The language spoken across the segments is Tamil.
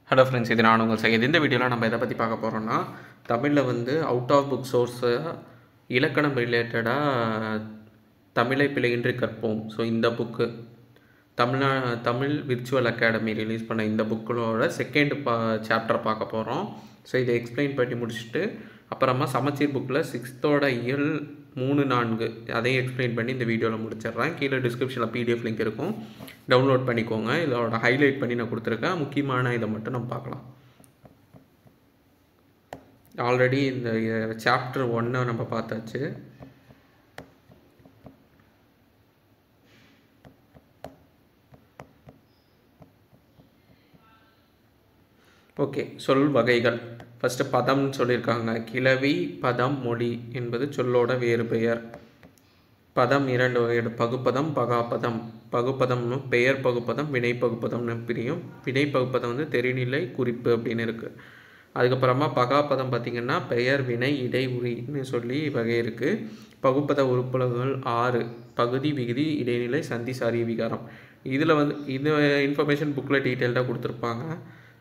ஹலோ ஃப்ரெண்ட்ஸ், இது நான் உங்கள் சையத். இந்த வீடியோவில் நம்ம எதை பற்றி பார்க்க போகிறோம்னா, தமிழில் வந்து அவுட் ஆஃப் புக் சோர்ஸை இலக்கணம் ரிலேட்டடாக தமிழை பிழையின்றி கற்போம். ஸோ இந்த book Tamil virtual academy release பண்ண இந்த புக்கோட செகண்ட் சாப்டர் பார்க்க போகிறோம். ஸோ இதை எக்ஸ்பிளைன் பண்ணி முடிச்சுட்டு அப்புறமா சமச்சீர் புக்கில் 6th இயல் 3-4 அதையும் எக்ஸ்பிளைன் பண்ணி இந்த வீடியோவில் முடிச்சிடுறேன். கீழே டிஸ்கிரிப்ஷனில் பிடிஎஃப் லிங்க் இருக்கும், டவுன்லோட் பண்ணிக்கோங்க. இதோட ஹைலைட் பண்ணி நான் கொடுத்துருக்கேன். முக்கியமான இதை மட்டும் நம்ம பார்க்கலாம். ஆல்ரெடி இந்த சாப்டர் 1 நம்ம பார்த்தாச்சு. ஓகே, சொல் வகைகள். ஃபஸ்ட்டு பதம்னு சொல்லியிருக்காங்க. கிளவி, பதம், மொழி என்பது சொல்லோட வேறு பெயர். பதம் 2 வகையோட, பகுப்பதம், பகாப்பதம். பகுப்பதம் பெயர் பகுப்பதம், வினை பகுப்பதம்னு பிரியும். வினை பகுப்பதம் வந்து தெரிநிலை, குறிப்பு அப்படின்னு இருக்குது. அதுக்கப்புறமா பகாப்பதம் பார்த்திங்கன்னா பெயர், வினை, இடை, உரின்னு சொல்லி வகை இருக்குது. பகுப்பத உறுப்புகள் 6: பகுதி, விகுதி, இடைநிலை, சந்தி, சாரிய, விகாரம். இதில் வந்து இந்த இன்ஃபர்மேஷன் புக்கில் டீட்டெயில்டாக கொடுத்துருப்பாங்க.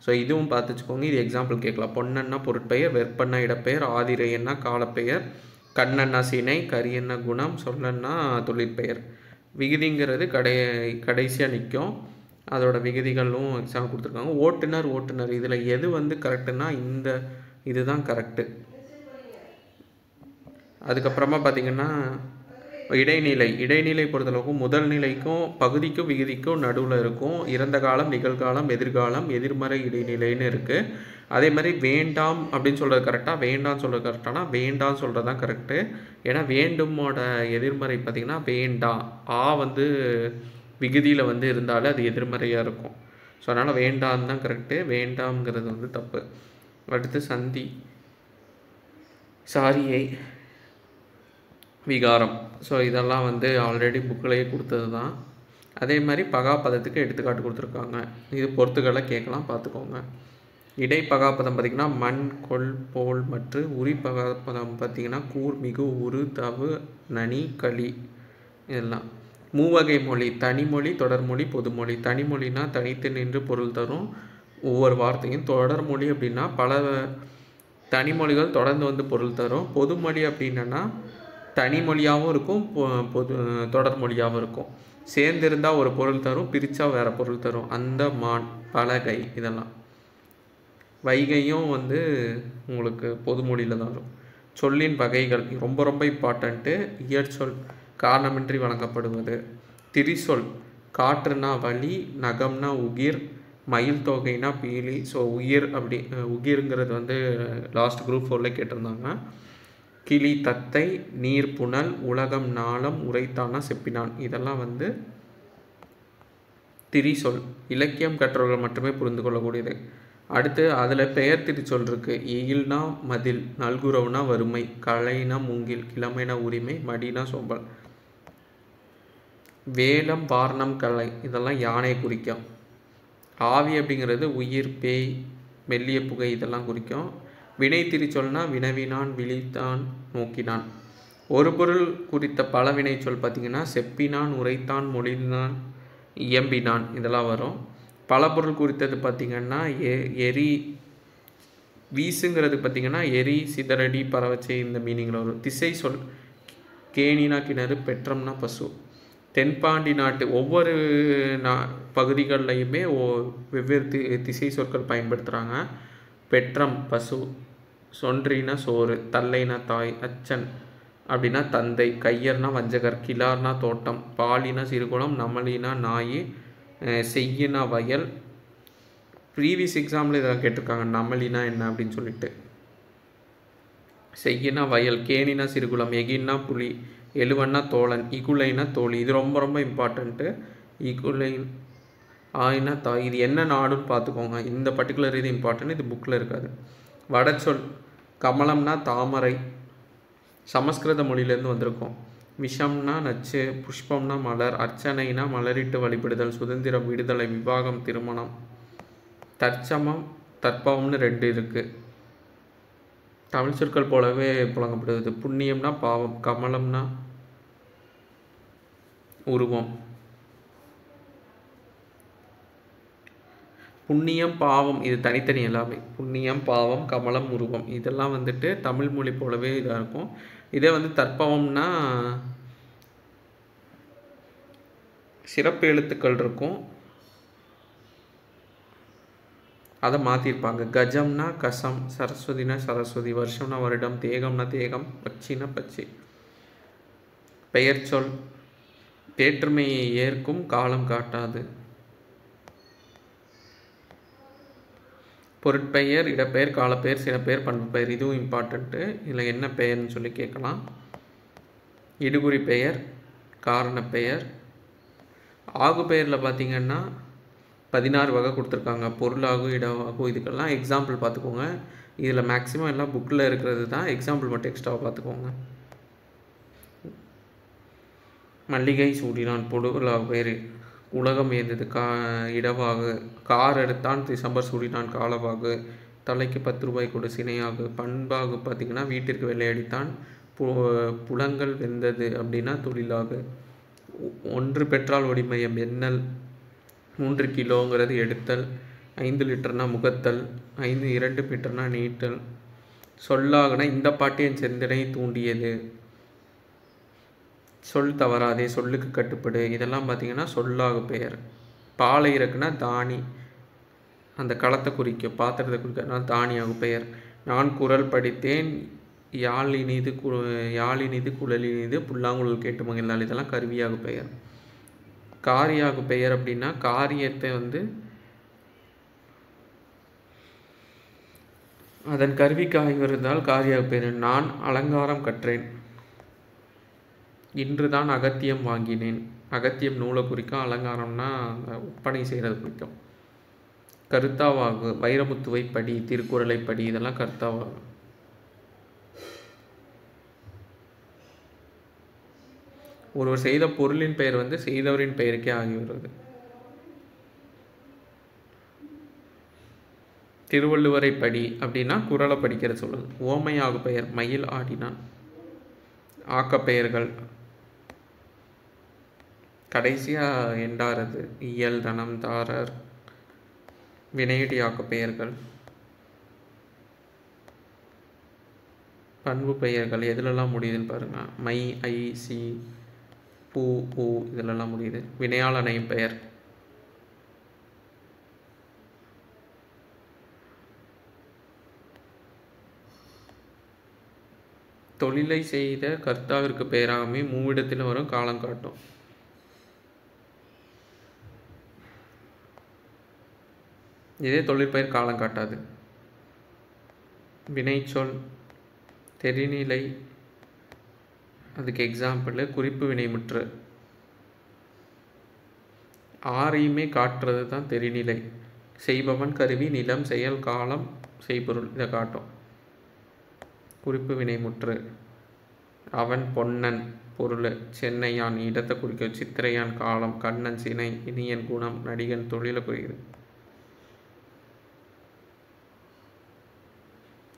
ஸோ இதுவும் பார்த்து வச்சுக்கோங்க. இது எக்ஸாம்பிள் கேட்கலாம். பொன்னன்னா பொருட்பெயர், வெற்பன்னா இடப்பெயர், ஆதிரையன்னா காலப்பெயர், கண்ணன்னா சினை, கரியன்னா குணம், சொல்லன்னா தொழிற்பெயர். விகுதிங்கிறது கடைசியாக நிற்கும். அதோட விகுதிகளும் எக்ஸாம்பிள் கொடுத்துருக்காங்க. ஓட்டுநர் இதில் எது வந்து கரெக்டுன்னா இதுதான் கரெக்டு. அதுக்கப்புறமா பார்த்திங்கன்னா இடைநிலை பொறுத்தளவுக்கு முதல் நிலைக்கும் பகுதிக்கும் விகுதிக்கும் நடுவில் இருக்கும். இறந்த காலம், நிகழ்காலம், எதிர்காலம், எதிர்மறை இடைநிலைன்னு இருக்குது. அதே மாதிரி வேண்டாம் அப்படின்னு சொல்கிறது கரெக்டாக, வேண்டாம்னு சொல்கிறது கரெக்டானா வேண்டாம்னு சொல்கிறது தான் கரெக்டு. ஏன்னா வேண்டுமோட எதிர்மறை பார்த்திங்கன்னா வேண்டாம். வந்து விகுதியில் வந்து இருந்தாலே அது எதிர்மறையாக இருக்கும். ஸோ அதனால் வேண்டாம் தான் கரெக்டு, வேண்டாம்ங்கிறது வந்து தப்பு. அடுத்து சந்தி, சாரியை, விகாரம். ஸோ இதெல்லாம் வந்து ஆல்ரெடி புக்கிலேயே கொடுத்தது தான். அதே மாதிரி பகாப்பதத்துக்கு எடுத்துக்காட்டு கொடுத்துருக்காங்க. இது பொறுத்துக்களை கேட்கலாம், பார்த்துக்கோங்க. இடை பகாப்பதம் பார்த்திங்கன்னா மண், கொல், போல் மற்றும் உரி பகாப்பதம் பார்த்திங்கன்னா கூர், மிகு, உரு, தவு, நனி, களி. இதெல்லாம் மூவகை மொழி. தனிமொழி, தொடர்மொழி, பொதுமொழி. தனிமொழினா தனித்து நின்று பொருள் தரும் ஒவ்வொரு வார்த்தையும். தொடர்மொழி அப்படின்னா பல தனிமொழிகள் தொடர்ந்து வந்து பொருள் தரும். பொதுமொழி அப்படின்னா தனிமொழியாகவும் இருக்கும், தொடர்மொழியாகவும் இருக்கும். சேர்ந்திருந்தால் ஒரு பொருள் தரும், பிரித்தா வேறு பொருள் தரும். அந்த மான், பலகை, இதெல்லாம். வைகையும் வந்து உங்களுக்கு பொதுமொழியில் தான் வரும். சொல்லின் வகைகள் ரொம்ப ரொம்ப இம்பார்ட்டண்ட்டு. இயற்சொல், காரணமின்றி வழங்கப்படுவது. திரிசொல், காற்றுனா வலி, நகம்னா உகிர், மயில் தொகைனா பீலி. ஸோ உகிருங்கிறது வந்து லாஸ்ட் குரூப் 4 கேட்டிருந்தாங்க. கிளி, தத்தை, நீர், புனல், உலகம், நாளம், உரைத்தானா, செப்பினான். இதெல்லாம் வந்து திரிசொல். இலக்கியம் கற்றவர்கள் மட்டுமே புரிந்து கொள்ளக்கூடியது. அடுத்து அதில் பெயர் திரிசொல் இருக்குது. எயில்னா மதில், நல்குறவுனா வறுமை, களைனா மூங்கில், கிழமைனா உரிமை, மடினா சோம்பல். வேலம், வாரணம், கலை இதெல்லாம் யானை குறிக்கும். ஆவி அப்படிங்கிறது உயிர், பேய், மெல்லிய புகை இதெல்லாம் குறிக்கும். வினை திரிச்சொல்னா வினவினான், விழித்தான், நோக்கினான். ஒரு பொருள் குறித்த பல வினை சொல் பார்த்திங்கன்னா செப்பினான், உரைத்தான், மொழிந்தான், இயம்பினான் இதெல்லாம் வரும். பல பொருள் குறித்தது பார்த்திங்கன்னா எரி, வீசுங்கிறது பார்த்திங்கன்னா எரி, சிதறடி, பறவச்சை இந்த மீனிங்கில் வரும். திசை சொல், கேணினா கிணறு, பெற்றம்னா பசு. தென்பாண்டி நாட்டு ஒவ்வொரு பகுதிகள்லையுமே வெவ்வேறு திசை சொற்கள் பயன்படுத்துகிறாங்க. பெற்றம் பசு, சொன்றினா சோறு, தல்லைனா தாய், அச்சன் அப்படின்னா தந்தை, கையர்னா வஞ்சகர், கிளார்னா தோட்டம், பாலினா சிறுகுளம், நமலினா நாய், செய்யினா வயல். ப்ரீவியஸ் எக்ஸாம்பிள் இதெல்லாம் கேட்டிருக்காங்க, நமலினா என்ன அப்படின்னு சொல்லிட்டு. செய்யினா வயல், கேணினா சிறுகுளம், எகின்னா புலி, எழுவன்னா தோழன், இகுலைனா தோழி. இது ரொம்ப ரொம்ப இம்பார்ட்டண்ட்டு. இகுலை, ஆயினா தாய். இது என்ன நாடுன்னு பார்த்துக்கோங்க. இந்த பர்டிகுலர் இது இம்பார்ட்டன்ட், இது புக்கில் இருக்காது. வடச்சொல், கமலம்னா தாமரை, சமஸ்கிருத மொழியிலேருந்து வந்திருக்கும். விஷம்னா நச்சு, புஷ்பம்னா மலர், அர்ச்சனைனா மலரிட்டு வழிபடுதல், சுதந்திரம், விடுதலை, விவாகம், திருமணம். தற்சமம், தற்பவம்னு 2 இருக்குது. தமிழ் சொற்கள் போலவே புழங்கப்படுவது. புண்ணியம்னா பாவம், கமலம்னா உருவம். புண்ணியம் பாவம் இது தனித்தனி எல்லாமே. புண்ணியம் பாவம் கமலம் உருவம் இதெல்லாம் வந்துட்டு தமிழ் மொழி போலவே இதாக இருக்கும். இதே வந்து தற்பவம்னா சிறப்பு எழுத்துக்கள் இருக்கும், அதை மாற்றிருப்பாங்க. கஜம்னா கசம், சரஸ்வதினா சரஸ்வதி, வருஷம்னா வருடம், தேகம்னா தேகம், பச்சினா பச்சை. பெயர் சொல் வேற்றுமையை ஏற்கும், காலம் காட்டாது. பொருட்பெயர், இடப்பெயர், காலப்பெயர், சிறப்பெயர், பண்பு பெயர். இதுவும் இம்பார்ட்டண்ட்டு. இதில் என்ன பெயர்னு சொல்லி கேட்கலாம். இடுகுறி பெயர், காரணப்பெயர். ஆகு பெயரில் பார்த்திங்கன்னா 16 வகை கொடுத்துருக்காங்க. பொருளாகு, இடவாகு, இதுக்கெல்லாம் எக்ஸாம்பிள் பார்த்துக்கோங்க. இதில் மேக்ஸிமம் எல்லாம் புக்கில் இருக்கிறது தான், எக்ஸாம்பிள் மட்டும் எக்ஸ்ட்ராவாக பார்த்துக்கோங்க. மல்லிகை சூடினான் பொருளாகு பெயர், உலகம் ஏந்தது இடவாகு, கார் எடுத்தான் டிசம்பர் சூடினான் காலவாகு, தலைக்கு 10 ரூபாய் கொடு சினையாகு. பண்பாகு பார்த்திங்கன்னா வீட்டிற்கு வெள்ளையடித்தான், புலங்கள் வெந்தது அப்படின்னா தொழிலாகு. 1 பெற்றால் ஒடிமையம் எண்ணல், 3 கிலோங்கிறது எடுத்தல், 5 லிட்டர்னா முகத்தல், 2 மீட்டர்னா நீட்டல். சொல்லாகுனா இந்த பாட்டு என் செந்தனை தூண்டியது, சொல் தவறாதே, சொல்லுக்கு கட்டுப்படு, இதெல்லாம் பார்த்திங்கன்னா சொல்லாகு பெயர். பாலை இறக்குனா தானி, அந்த களத்தை குறிக்கும், பாத்திரத்தை குறிக்கிறதுனால தானியாகு பெயர். நான் குரல் படித்தேன், யாழினிது குழலினிது புல்லாங்குழல் கேட்டு மகிழ்ந்தாள், இதெல்லாம் கருவியாகு பெயர். காரியாகு பெயர் அப்படின்னா காரியத்தை வந்து அதன் கருவிக்காக இருந்தால் காரியாகு பெயர். நான் அலங்காரம் கற்றேன், இன்று தான் அகத்தியம் வாங்கினேன். அகத்தியம் நூலை குறிக்கும், அலங்காரம்னா அந்த ஒப்பனை செய்கிறது குறிக்கும். கருத்தாவாகு வைரமுத்துவை படி, திருக்குறளை படி, இதெல்லாம் கருத்தாவாகு. ஒருவர் செய்த பொருளின் பெயர் வந்து செய்தவரின் பெயருக்கே ஆகி வருவது. திருவள்ளுவரை படி அப்படின்னா குறளை படிக்கிற சொல்லுது. ஓமையாகு பெயர் மயில் ஆடினான். ஆக்கப்பெயர்கள் கடைசியாக எண்டாறது இயல், தனம், தாரர், வினையடி ஆக்கப்பெயர்கள். பண்பு பெயர்கள் எதுலெல்லாம் முடியுதுன்னு பாருங்கள். மை, ஐ, சி, பூ, பூ இதிலெல்லாம் முடியுது. வினையால் அணையும் பெயர். தொழிலை செய்த கர்த்தாவிற்கு பெயராகவே மூவிடத்தில் வரும், காலம் காட்டும். இதே தொழிற்பெயர் காலம் காட்டாது. வினைச்சொல் தெரிநிலை, அதுக்கு எக்ஸாம்பிள் குறிப்பு வினைமுற்று. ஆறையுமே காட்டுறது தான் தெரிநிலை. செய்பவன், கருவி, நிலம், செயல், காலம், செய்பொருள் இதை காட்டும். குறிப்பு வினைமுற்று. அவன் பொன்னன் பொருள், சென்னையான் இடத்தை குறிக்கும், சித்திரையான் காலம், கண்ணன் சினை, இனியன் குணம், நடிகன் தொழிலை குறிக்கிறது.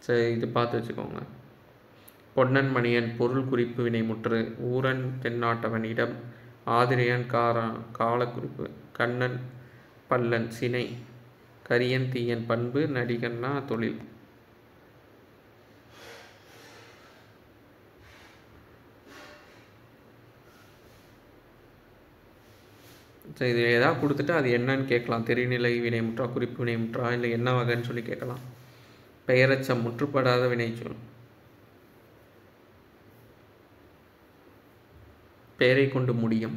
சரி, இது பார்த்து வச்சுக்கோங்க. பொன்னன் மணியன் பொருள் குறிப்பு வினைமுற்று. ஊரன் தென்னாட்டவன் இடம், ஆதிரையன் கால குறிப்பு, கண்ணன் பல்லன் சினை, கரியன் தீயன் பண்பு, நடிகன்னா தொழில். சரி, இது எதாவது கொடுத்துட்டு அது என்னன்னு கேட்கலாம். தெரிநிலை வினைமுற்றா, குறிப்பு வினைமுற்றா, இல்லை என்ன வகைன்னு சொல்லி கேட்கலாம். பெயரச்சம் முற்றுப்படாத வினைச்சொல். பெயரை கொண்டு முடியும்.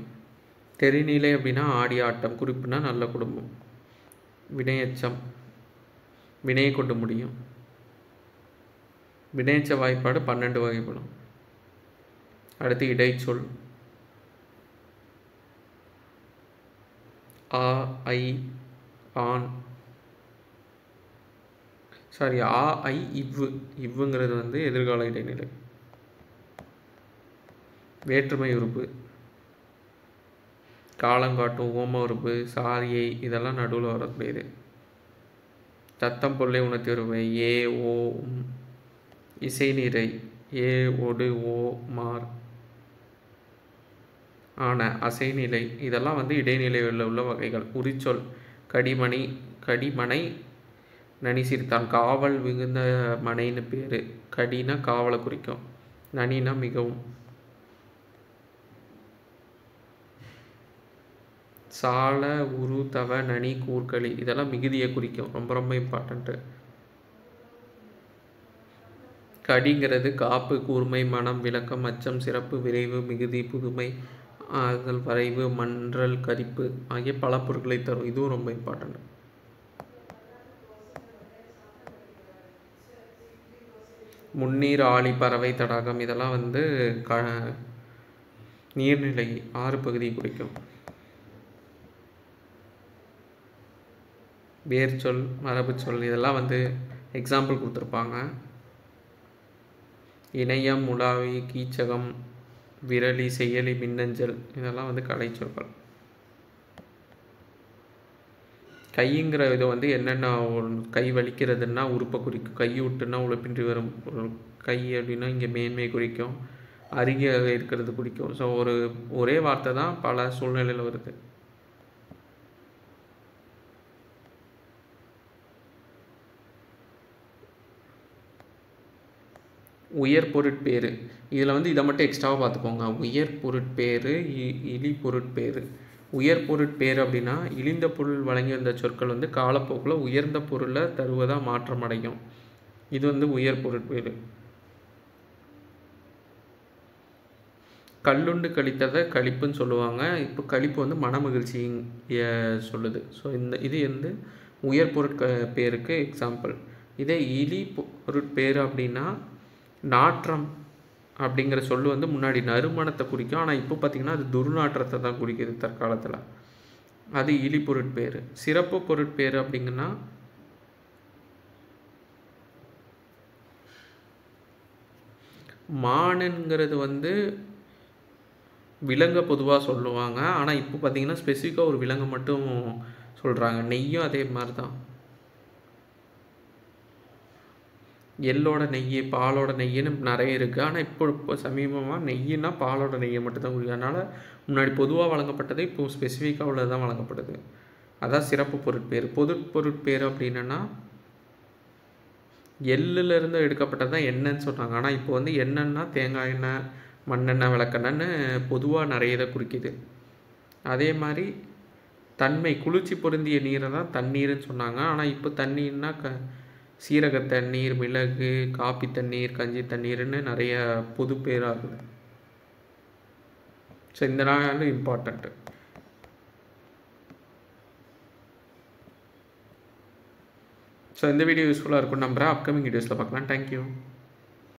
தெரிநிலை அப்படின்னா ஆடி ஆட்டம், குறிப்புனா நல்ல குடும்பம். வினையச்சம் வினையை கொண்டு முடியும். வினையச்ச வாய்ப்பாடு 12 வகைப்படும். அடுத்து இடைச்சொல். ஆ, ஐ, ஆன், சாரி ஆ, ஐ, இவ்வுங்கிறது வந்து எதிர்கால இடைநிலை. வேற்றுமை உறுப்பு, காலங்காட்டும், ஓம உறுப்பு, சாரியை இதெல்லாம் நடுவில் வரக்கூடியது. தத்தம் பொருளை உணர்த்தி உறுப்பு ஏ, ஓ, இசை நிறை ஏ, ஒடு, ஓ, மார், ஆன, அசைநிலை இதெல்லாம் வந்து இடைநிலையில் உள்ள வகைகள். உரிச்சொல் கடிமணி, கடிமனை நனி சிரித்தான். காவல் மிகுந்த மனைன்னு பேர். கடினா காவலை குறிக்கும், நனினா மிகவும். சால உரு தவ நனி கூர்களி இதெல்லாம் மிகுதியை குறிக்கும், ரொம்ப ரொம்ப இம்பார்ட்டண்ட்டு. கடிங்கிறது காப்பு, கூர்மை, மனம், விளக்கம், அச்சம், சிறப்பு, விரைவு, மிகுதி, புதுமை, ஆதல், வரைவு, மன்றல், கரிப்பு ஆகிய பல பொருட்களை தரும். இதுவும் ரொம்ப இம்பார்ட்டண்ட். முன்னீர், ஆழி, பறவை, தடாகம் இதெல்லாம் வந்து நீர்நிலை ஆறு பகுதியை குறிக்கும். வேர்ச்சொல், மரபு சொல் இதெல்லாம் வந்து எக்ஸாம்பிள் கொடுத்துருப்பாங்க. இணையம், உலாவி, கீச்சகம், விரலி, செயலி, மின்னஞ்சல் இதெல்லாம் வந்து கலை சொற்கள். கைங்கிற இது வந்து என்னென்ன கை வலிக்கிறதுன்னா உறுப்பை குறிக்கும். கை விட்டுன்னா உழைப்பின்றி வரும் பொருள். கை அப்படின்னா இங்கே மேன்மை குறிக்கும், அருகே இருக்கிறது குறிக்கும். ஸோ ஒரே வார்த்தை தான் பல சூழ்நிலையில் வருது. உயர் பொருட்பேறு இதில் வந்து இதை மட்டும் எக்ஸ்ட்ராவாக பார்த்துக்கோங்க. உயர் பொருட்பேறு, இழி பொருட்பேறு. உயர் பொருட்பேறு அப்படின்னா இழிந்த பொருள் வழங்கி வந்த சொற்கள் வந்து காலப்போக்கில் உயர்ந்த பொருளை தருவதாக மாற்றம் அடையும். இது வந்து உயர் பொருட்பேறு. கல்லுண்டு கழித்ததை கழிப்புன்னு சொல்லுவாங்க. இப்போ கழிப்பு வந்து மன மகிழ்ச்சி சொல்லுது. ஸோ இது வந்து உயர் பொருட்பேருக்கு எக்ஸாம்பிள். இதே இழி பொருட்பேறு அப்படின்னா நாற்றம் அப்படிங்கிற சொல்லு வந்து முன்னாடி நறுமணத்தை குறிக்கும், ஆனால் இப்போ பார்த்திங்கன்னா அது துர்நாற்றத்தை தான் குறிக்குது தற்காலத்தில். அது இழி பொருட்பேறு. சிறப்பு பொருட்பேறு அப்படிங்கன்னா மானுங்கிறது வந்து விலங்கை பொதுவாக சொல்லுவாங்க, ஆனால் இப்போ பார்த்திங்கன்னா ஸ்பெசிஃபிக்காக ஒரு விலங்கை மட்டும் சொல்கிறாங்க. நெய்யும் அதே மாதிரி தான். எள்ளோட நெய், பாலோட நெய்ன்னு நிறைய இருக்குது. ஆனால் இப்போ சமீபமாக நெய்யினா பாலோட நெய்யை மட்டும் தான் குடிக்கும். அதனால் முன்னாடி பொதுவாக வழங்கப்பட்டது இப்போது ஸ்பெசிஃபிக்காக உள்ளது தான் வழங்கப்படுது. அதான் சிறப்பு பொருட்பேறு. பொது பொருட்பேறு அப்படின்னா எள்ளுலேருந்து எடுக்கப்பட்டது தான் எண்ணெய்ன்னு சொன்னாங்க. ஆனால் இப்போ வந்து எண்ணெய்னா தேங்காய் எண்ணெய், மண்ணெண்ணெய், விளக்கெண்ணெய்னு பொதுவாக நிறைய இதை குறிக்குது. அதே மாதிரி தன்மை, குளிர்ச்சி பொருந்திய நீரை தான் தண்ணீர்னு சொன்னாங்க. ஆனால் இப்போ தண்ணீர்னா சீரக தண்ணீர், மிளகு, காப்பி தண்ணீர், கஞ்சி தண்ணீர்னு நிறைய பொது பேராகுது. ஸோ இந்த நாள் இம்பார்ட்டண்ட்டு. ஸோ இந்த வீடியோ யூஸ்ஃபுல்லாக இருக்கும்னு நம்புகிறேன். அப்கமிங் வீடியோஸில் பார்க்கலாம். தேங்க்யூ.